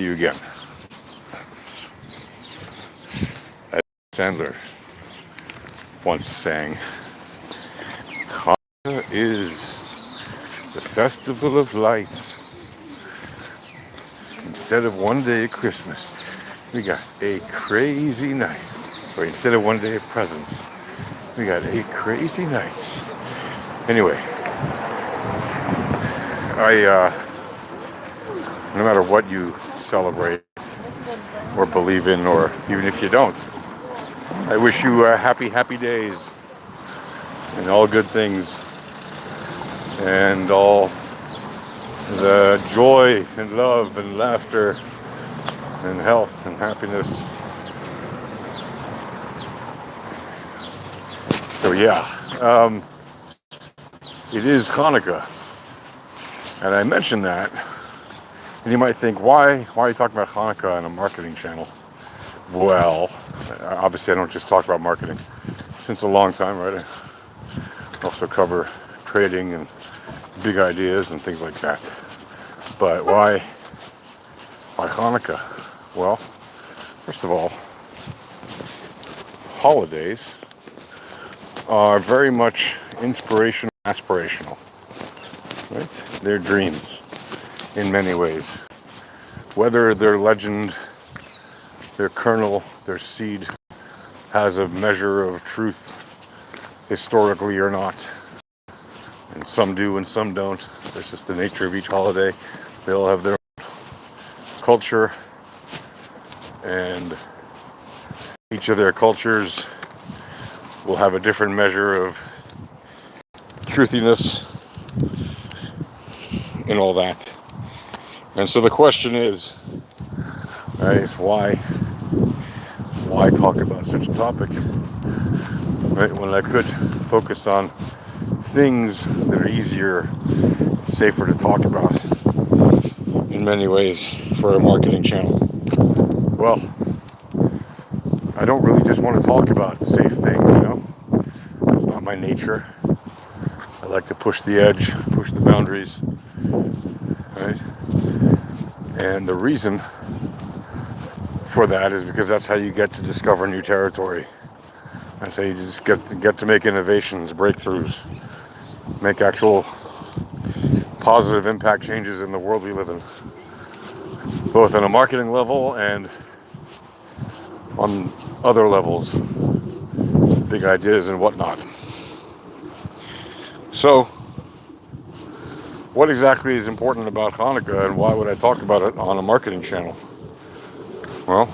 to you again. As Sandler once sang, Hanukkah is the festival of lights. Instead of one day of Christmas, we got a crazy night. Or instead of one day of presents, we got 8 crazy nights. Anyway, no matter what you celebrate or believe in, or even if you don't, I wish you happy days and all good things and all the joy and love and laughter and health and happiness. So yeah, it is Hanukkah, and I mentioned that, and you might think, why are you talking about Hanukkah on a marketing channel? Well, obviously I don't just talk about marketing. Since a long time, right? I also cover trading and big ideas and things like that. But why Hanukkah? Well, first of all, holidays are very much inspirational, aspirational, right? They're dreams in many ways. Whether their legend, their kernel, their seed has a measure of truth historically or not, and some do and some don't. That's just the nature of each holiday. They all have their own culture, and each of their cultures will have a different measure of truthiness and all that. And so the question is, right, why talk about such a topic, right, when I could focus on things that are easier, safer to talk about in many ways for a marketing channel. Well, I don't really just want to talk about safe things, It's not my nature. I like to push the edge, push the boundaries, right? And the reason for that is because that's how you get to discover new territory. That's how you just get to make innovations, breakthroughs, make actual positive impact changes in the world we live in, both on a marketing level and on other levels, big ideas and whatnot. So, what exactly is important about Hanukkah, and why would I talk about it on a marketing channel? Well,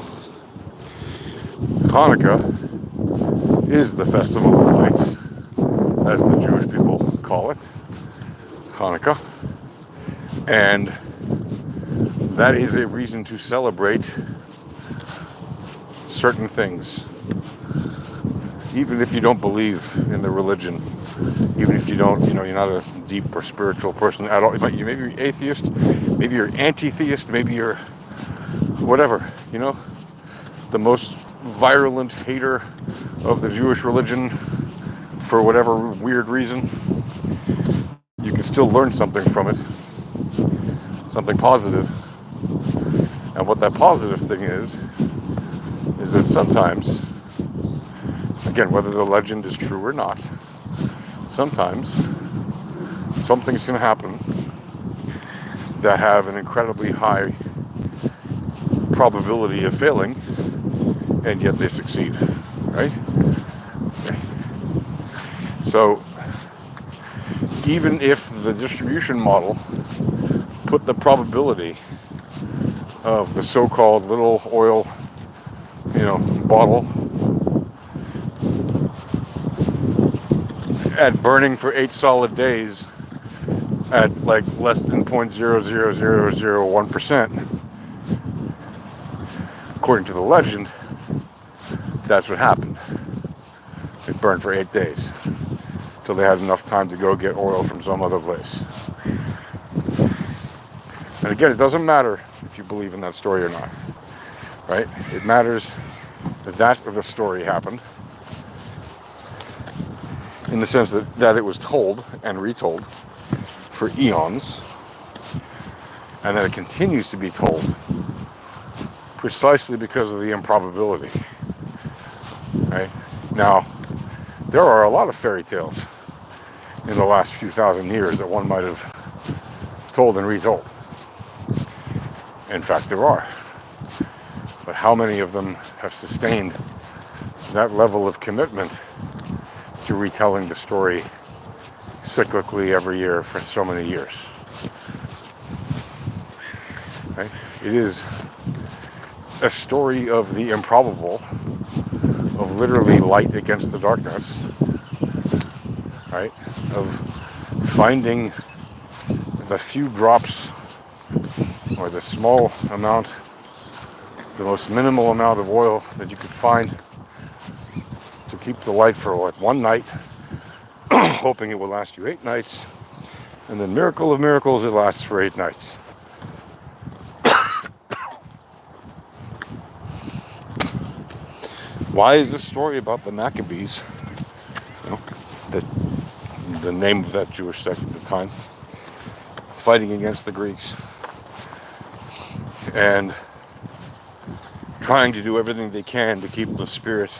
Hanukkah is the festival of lights, as the Jewish people call it, Hanukkah, and that is a reason to celebrate certain things, even if you don't believe in the religion, even if you don't, you're not a deep or spiritual person at all. Maybe you're atheist, maybe you're anti-theist, maybe you're whatever, the most virulent hater of the Jewish religion for whatever weird reason. You can still learn something from it, something positive. And what that positive thing is that sometimes, again, whether the legend is true or not, sometimes something's going to happen that have an incredibly high probability of failing, and yet they succeed, right? Okay. So even if the distribution model put the probability of the so-called little oil, bottle at burning for 8 solid days at like less than 0.00001%, according to the legend, that's what happened. It burned for 8 days till they had enough time to go get oil from some other place. And again, it doesn't matter if you believe in that story or not, right? It matters that the story happened, in the sense that it was told and retold for eons, and that it continues to be told precisely because of the improbability. Right? Now, there are a lot of fairy tales in the last few thousand years that one might have told and retold. In fact, there are. But how many of them have sustained that level of commitment to retelling the story cyclically every year for so many years? Right? It is a story of the improbable, of literally light against the darkness, right? Of finding the few drops or the small amount, the most minimal amount of oil that you could find to keep the light for like one night, hoping it will last you 8 nights, and then miracle of miracles, it lasts for 8 nights. Why is this story about the Maccabees, the name of that Jewish sect at the time, fighting against the Greeks and trying to do everything they can to keep the spirit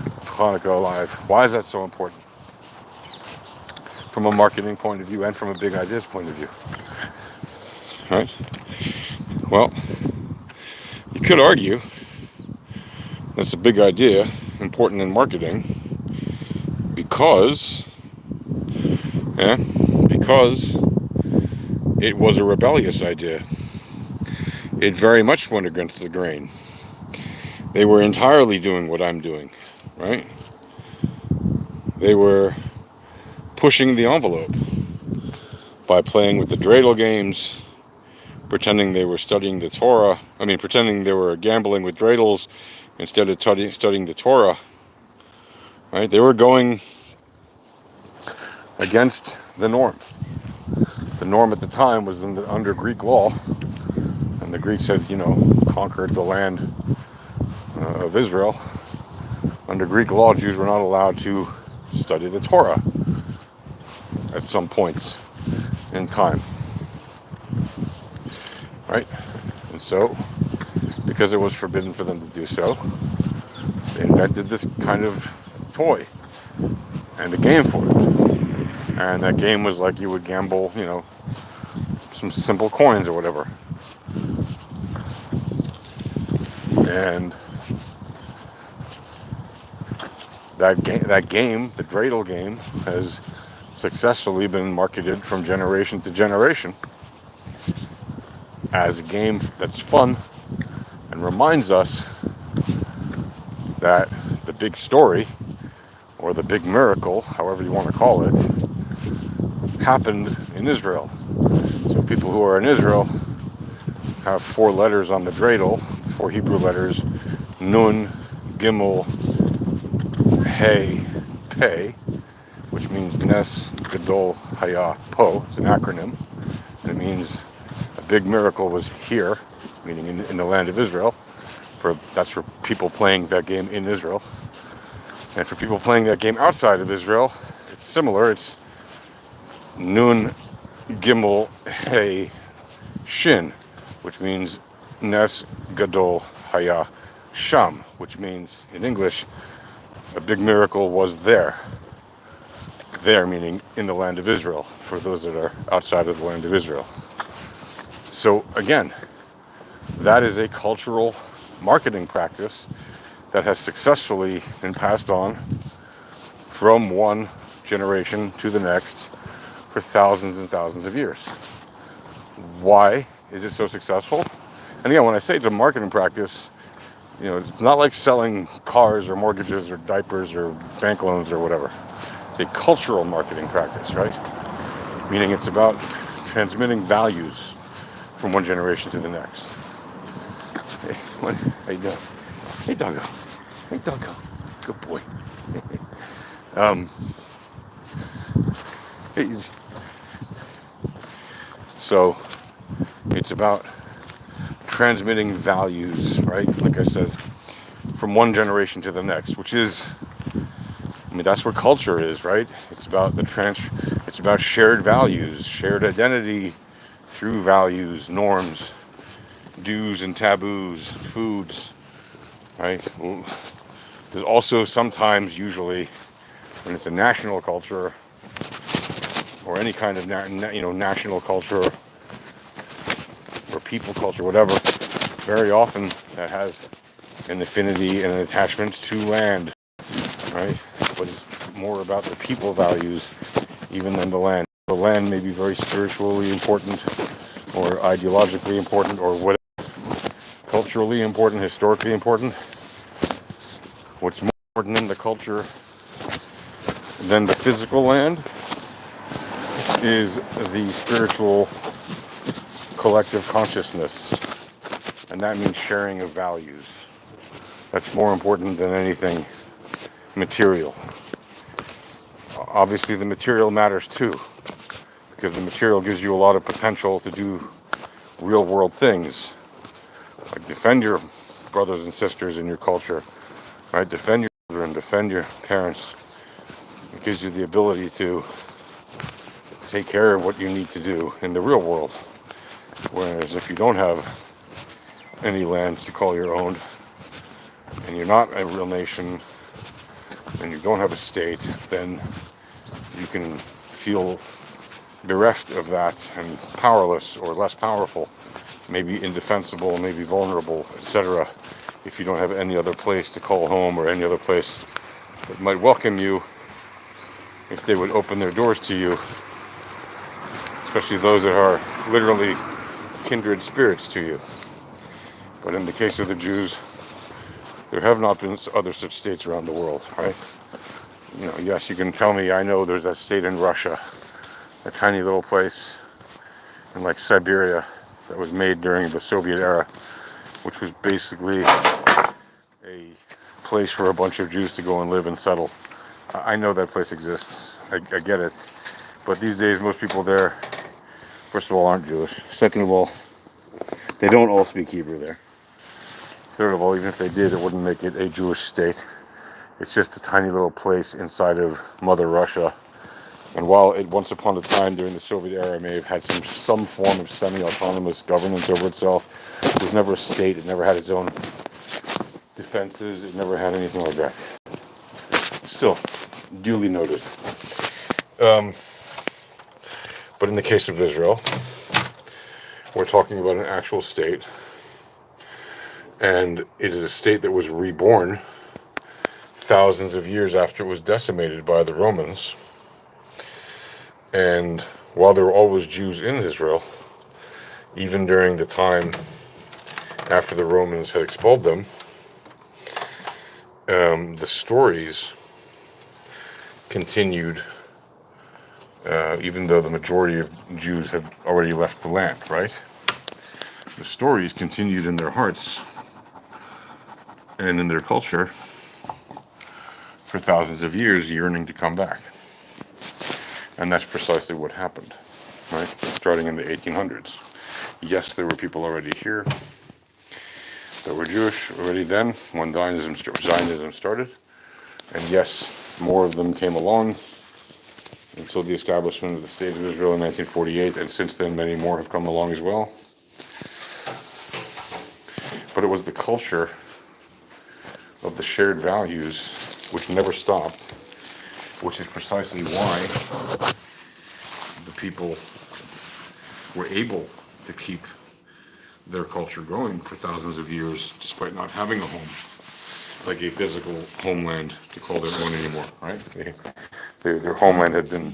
of Hanukah alive? Why is that so important? From a marketing point of view and from a big ideas point of view. Right? Well, you could argue that's a big idea, important in marketing, because it was a rebellious idea. It very much went against the grain. They were entirely doing what I'm doing, right? They were pushing the envelope by playing with the dreidel games, pretending they were studying the Torah. Pretending they were gambling with dreidels instead of studying the Torah. Right? They were going against the norm. The norm at the time was under Greek law, and the Greeks had, conquered the land of Israel. Under Greek law, Jews were not allowed to study the Torah at some points in time. Right? And so, because it was forbidden for them to do so, they invented this kind of toy and a game for it. And that game was like you would gamble, some simple coins or whatever. And that game, the dreidel game, has successfully been marketed from generation to generation as a game that's fun and reminds us that the big story, or the big miracle, however you want to call it, happened in Israel. So people who are in Israel have 4 letters on the dreidel, 4 Hebrew letters: Nun, Gimel, Hey, Pei, which means Nes, Gadol, Haya, Po. It's an acronym, and it means a big miracle was here, meaning in the land of Israel. That's for people playing that game in Israel. And for people playing that game outside of Israel, it's similar. It's Nun, Gimel, Hey, Shin, which means Nes, Gadol, Haya, Sham, which means, in English, a big miracle was there. There meaning in the land of Israel, for those that are outside of the land of Israel. So again, that is a cultural marketing practice that has successfully been passed on from one generation to the next for thousands and thousands of years. Why is it so successful? And again, when I say it's a marketing practice, it's not like selling cars or mortgages or diapers or bank loans or whatever. It's a cultural marketing practice, right? Meaning it's about transmitting values from one generation to the next. Hey, how you doing? Hey, doggo. Hey, doggo. Good boy. Easy. So it's about transmitting values, right? Like I said, from one generation to the next, which is, that's what culture is, right? It's about it's about shared values, shared identity through values, norms, do's and taboos, foods, right? There's also sometimes, usually, when it's a national culture or any kind of national culture or people culture, whatever, very often that has an affinity and an attachment to land, right? But it's more about the people values even than the land. The land may be very spiritually important or ideologically important or whatever, culturally important, historically important. What's more important in the culture than the physical land is the spiritual collective consciousness, and that means sharing of values. That's more important than anything material. Obviously the material matters too, because the material gives you a lot of potential to do real world things, like defend your brothers and sisters in your culture, right? Defend your children, defend your parents. It gives you the ability to take care of what you need to do in the real world. Whereas if you don't have any land to call your own, and you're not a real nation, and you don't have a state, then you can feel bereft of that and powerless or less powerful, maybe indefensible, maybe vulnerable, etc. if you don't have any other place to call home or any other place that might welcome you if they would open their doors to you, especially those that are literally kindred spirits to you. But in the case of the Jews, there have not been other such states around the world, right? Yes, you can tell me, I know there's a state in Russia, a tiny little place in like Siberia that was made during the Soviet era, which was basically a place for a bunch of Jews to go and live and settle. I know that place exists. I get it. But these days, most people there, first of all, aren't Jewish. Second of all, they don't all speak Hebrew there. Third of all, even if they did, it wouldn't make it a Jewish state. It's just a tiny little place inside of Mother Russia. And while it once upon a time during the Soviet era may have had some form of semi-autonomous governance over itself, it was never a state. It never had its own defenses. It never had anything like that. Still, duly noted. But in the case of Israel, we're talking about an actual state, and it is a state that was reborn thousands of years after it was decimated by the Romans. And while there were always Jews in Israel, even during the time after the Romans had expelled them, the stories continued, even though the majority of Jews had already left the land, right? The stories continued in their hearts and in their culture for thousands of years, yearning to come back. And that's precisely what happened, right? Starting in the 1800s. Yes, there were people already here that were Jewish already then, when Zionism started. And yes, more of them came along until the establishment of the State of Israel in 1948, and since then many more have come along as well. But it was the culture of the shared values which never stopped, which is precisely why the people were able to keep their culture going for thousands of years despite not having a home, like a physical homeland to call their own anymore, right? Their homeland had been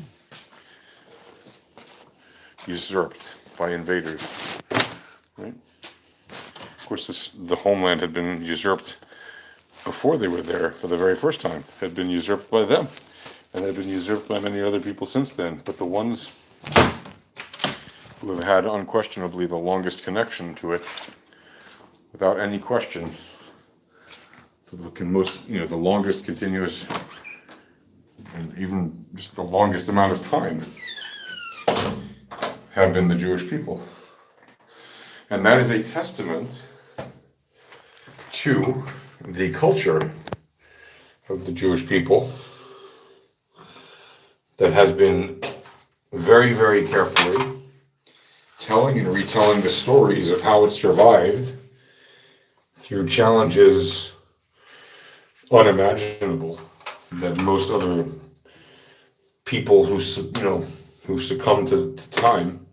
usurped by invaders, right? Of course, the homeland had been usurped before they were there for the very first time, had been usurped by them, and had been usurped by many other people since then. But the ones who have had unquestionably the longest connection to it, without any question, the longest continuous, and even just the longest amount of time, have been the Jewish people. And that is a testament to the culture of the Jewish people that has been very, very carefully telling and retelling the stories of how it survived through challenges unimaginable that most other people who succumbed to time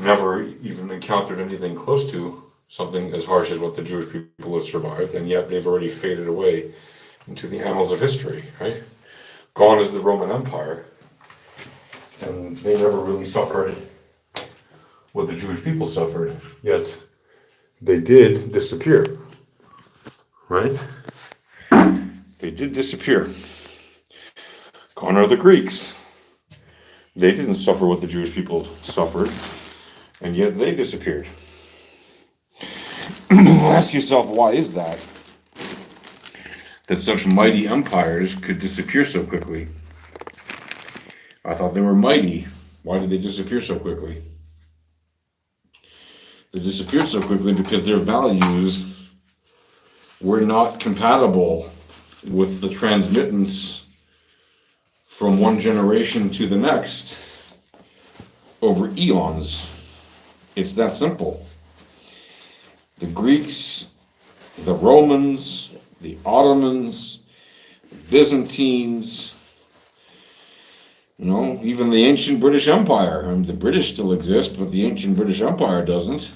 never even encountered anything close to something as harsh as what the Jewish people have survived, and yet they've already faded away into the annals of history, right? Gone is the Roman Empire, and they never really suffered what the Jewish people suffered, yet they did disappear, right? They did disappear. Gone are the Greeks. They didn't suffer what the Jewish people suffered, and yet they disappeared. Ask yourself, why is that? That such mighty empires could disappear so quickly? I thought they were mighty. Why did they disappear so quickly? They disappeared so quickly because their values were not compatible with the transmittance from one generation to the next over eons. It's that simple. The Greeks, the Romans, the Ottomans, the Byzantines, even the ancient British Empire. I mean, the British still exist, but the ancient British Empire doesn't.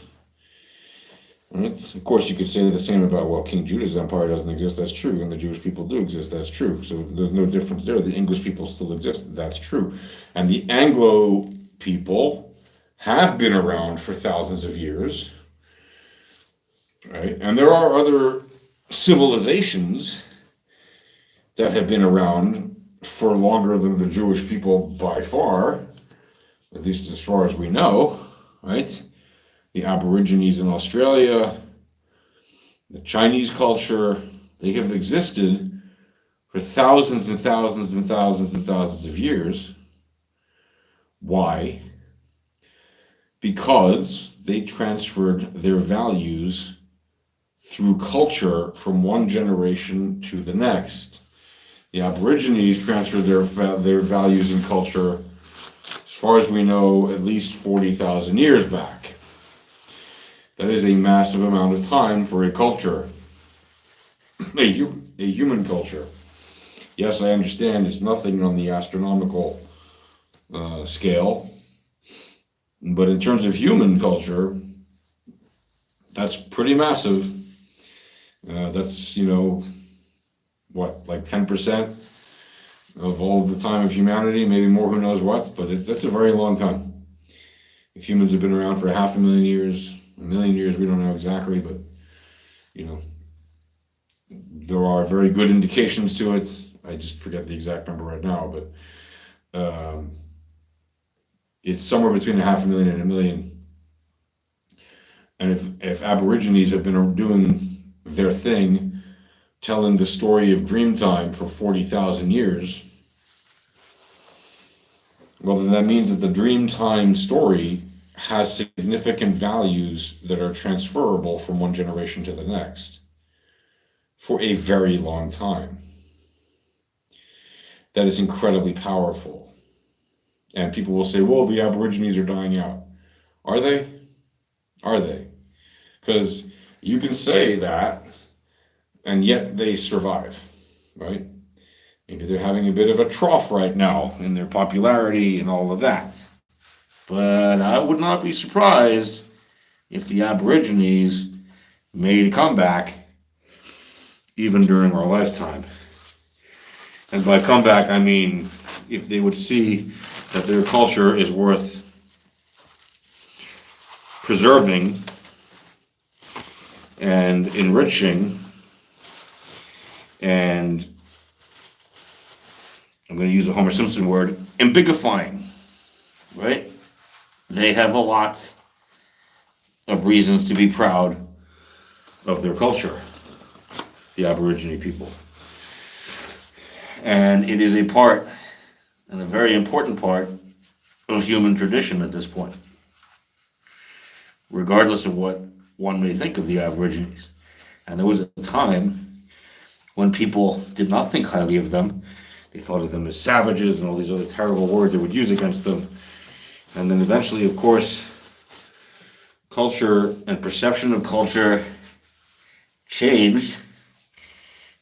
Right? Of course, you could say the same about, well, King Judah's empire doesn't exist. That's true. And the Jewish people do exist. That's true. So there's no difference there. The English people still exist. That's true. And the Anglo people have been around for thousands of years. Right? And there are other civilizations that have been around for longer than the Jewish people by far, at least as far as we know, right? The Aborigines in Australia, the Chinese culture, they have existed for thousands and thousands and thousands and thousands of years. Why? Because they transferred their values through culture from one generation to the next. The Aborigines transferred their values and culture, as far as we know, at least 40,000 years back. That is a massive amount of time for a culture, a human culture. Yes, I understand it's nothing on the astronomical scale, but in terms of human culture, that's pretty massive. That's, like 10% of all the time of humanity, maybe more, who knows what, but that's a very long time. If humans have been around for 500,000 years, 1,000,000 years, we don't know exactly, but, there are very good indications to it. I just forget the exact number right now, but it's somewhere between 500,000 and 1,000,000. And if Aborigines have been doing their thing, telling the story of Dreamtime for 40,000 years, well, then that means that the Dreamtime story has significant values that are transferable from one generation to the next for a very long time. That is incredibly powerful. And people will say, well, the Aborigines are dying out. Are they? Are they? Because you can say that, and yet they survive, right? Maybe they're having a bit of a trough right now in their popularity and all of that. But I would not be surprised if the Aborigines made a comeback even during our lifetime. And by comeback, I mean if they would see that their culture is worth preserving and enriching, and I'm going to use a Homer Simpson word, ambigifying, right? They have a lot of reasons to be proud of their culture, the Aborigine people. And it is a part, and a very important part, of human tradition at this point, regardless of what one may think of the Aborigines. And there was a time when people did not think highly of them. They thought of them as savages and all these other terrible words they would use against them. And then eventually, of course, culture and perception of culture changed,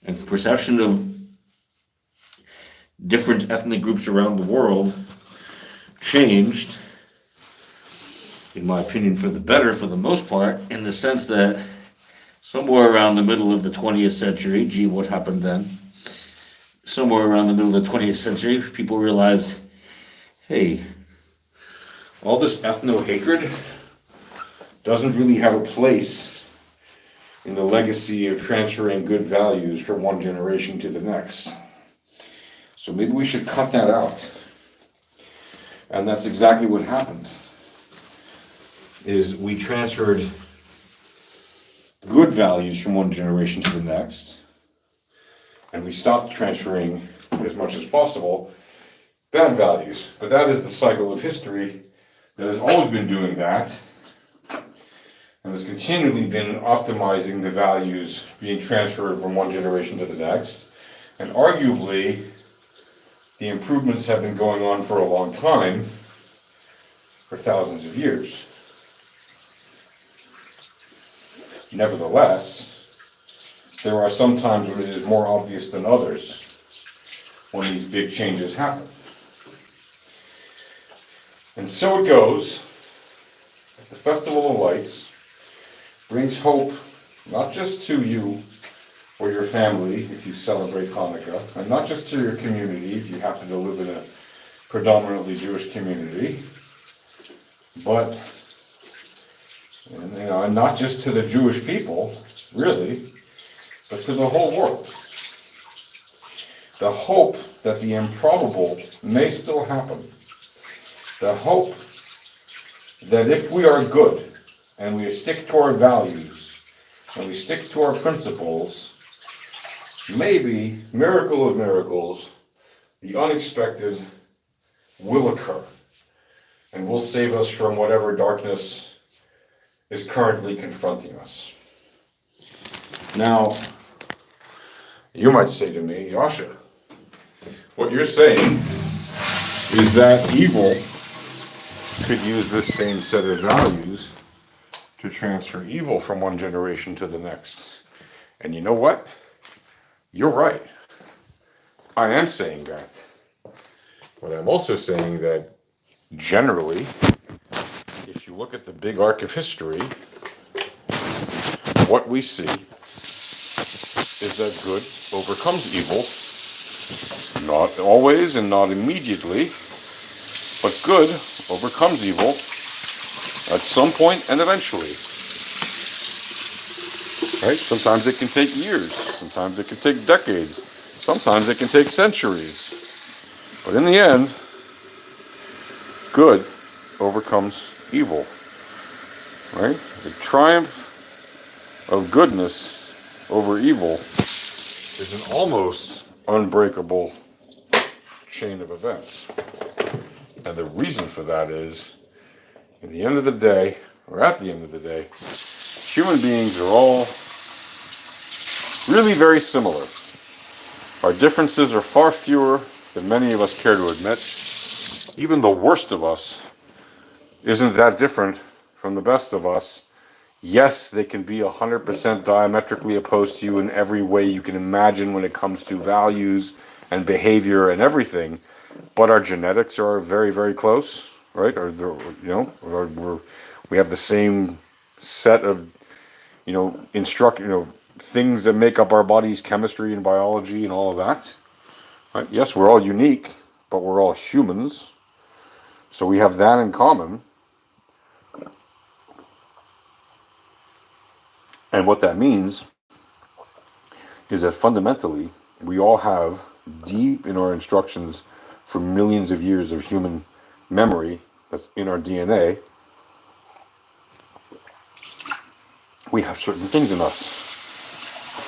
and perception of different ethnic groups around the world changed, in my opinion, for the better for the most part, in the sense that somewhere around the middle of the 20th century, gee, what happened then? Somewhere around the middle of the 20th century, people realized, hey, all this ethno-hatred doesn't really have a place in the legacy of transferring good values from one generation to the next. So maybe we should cut that out. And that's exactly what happened, is we transferred good values from one generation to the next, and we stopped transferring, as much as possible, bad values. But that is the cycle of history that has always been doing that, and has continually been optimizing the values being transferred from one generation to the next. And arguably, the improvements have been going on for a long time, for thousands of years. Nevertheless, there are some times when it is more obvious than others when these big changes happen. And so it goes, the Festival of Lights brings hope not just to you or your family if you celebrate Hanukkah, and not just to your community if you happen to live in a predominantly Jewish community, but and not just to the Jewish people, really, but to the whole world. The hope that the improbable may still happen. The hope that if we are good and we stick to our values and we stick to our principles, maybe, miracle of miracles, the unexpected will occur and will save us from whatever darkness is currently confronting us. Now, you might say to me, Yasha, what you're saying is that evil could use this same set of values to transfer evil from one generation to the next. And you know what? You're right. I am saying that. But I'm also saying that generally, if you look at the big arc of history, what we see is that good overcomes evil. Not always and not immediately, but good overcomes evil at some point and eventually. Right? Sometimes it can take years, sometimes it can take decades, sometimes it can take centuries. But in the end, good overcomes evil. Right? The triumph of goodness over evil is an almost unbreakable chain of events. And the reason for that is, in the end of the day, or at the end of the day, human beings are all really very similar. Our differences are far fewer than many of us care to admit. Even the worst of us isn't that different from the best of us. Yes, they can be 100% diametrically opposed to you in every way you can imagine when it comes to values and behavior and everything, but our genetics are very, very close, right? We have the same set of, things that make up our body's chemistry and biology and all of that. Right? Yes, we're all unique, but we're all humans, so we have that in common. And what that means is that fundamentally, we all have deep in our instructions for millions of years of human memory that's in our DNA, we have certain things in us.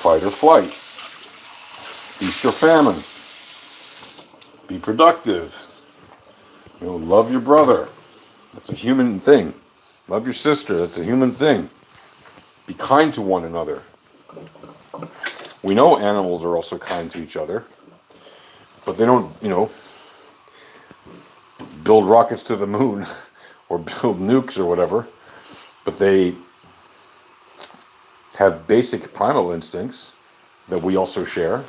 Fight or flight, feast or famine, be productive, love your brother, that's a human thing. Love your sister, that's a human thing. Be kind to one another. We know animals are also kind to each other, but they don't, build rockets to the moon or build nukes or whatever. But they have basic primal instincts that we also share,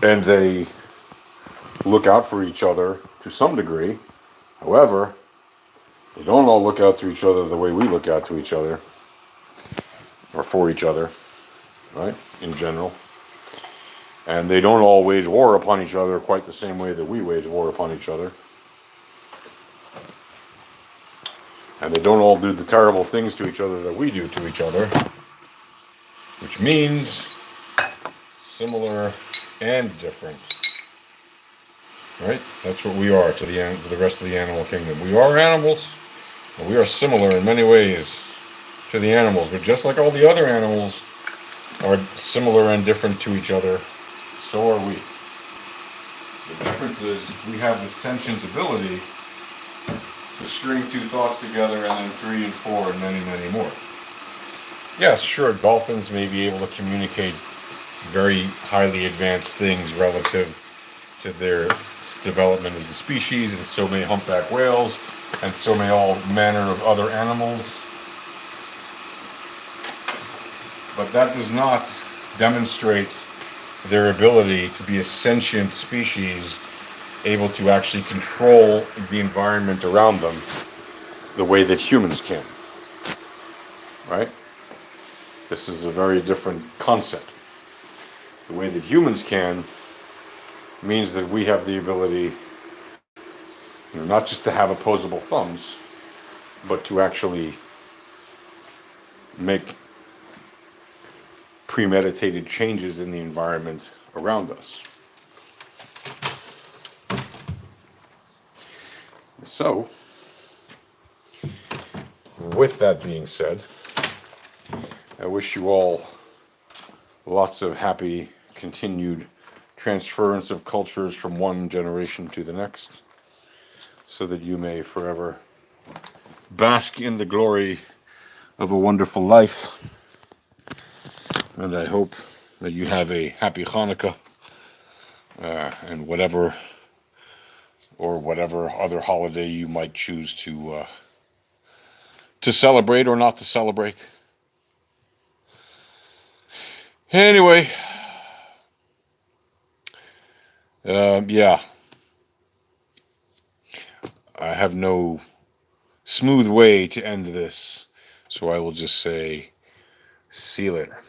and they look out for each other to some degree. However, they don't all look out to each other the way we look out to each other, or for each other, right, in general. And they don't all wage war upon each other quite the same way that we wage war upon each other. And they don't all do the terrible things to each other that we do to each other, which means similar and different. Right? That's what we are to the rest of the animal kingdom. We are animals, and we are similar in many ways to the animals, but just like all the other animals are similar and different to each other, so are we. The difference is we have the sentient ability to string two thoughts together, and then three and four, and many, many more. Yes, sure, dolphins may be able to communicate very highly advanced things relative to their development as a species, and so may humpback whales, and so may all manner of other animals. But that does not demonstrate their ability to be a sentient species able to actually control the environment around them the way that humans can. Right? This is a very different concept. The way that humans can means that we have the ability, not just to have opposable thumbs, but to actually make premeditated changes in the environment around us. So, with that being said, I wish you all lots of happy continued transference of cultures from one generation to the next, so that you may forever bask in the glory of a wonderful life. And I hope that you have a happy Hanukah, and whatever other holiday you might choose to celebrate or not to celebrate. Anyway, yeah, I have no smooth way to end this, so I will just say, see you later.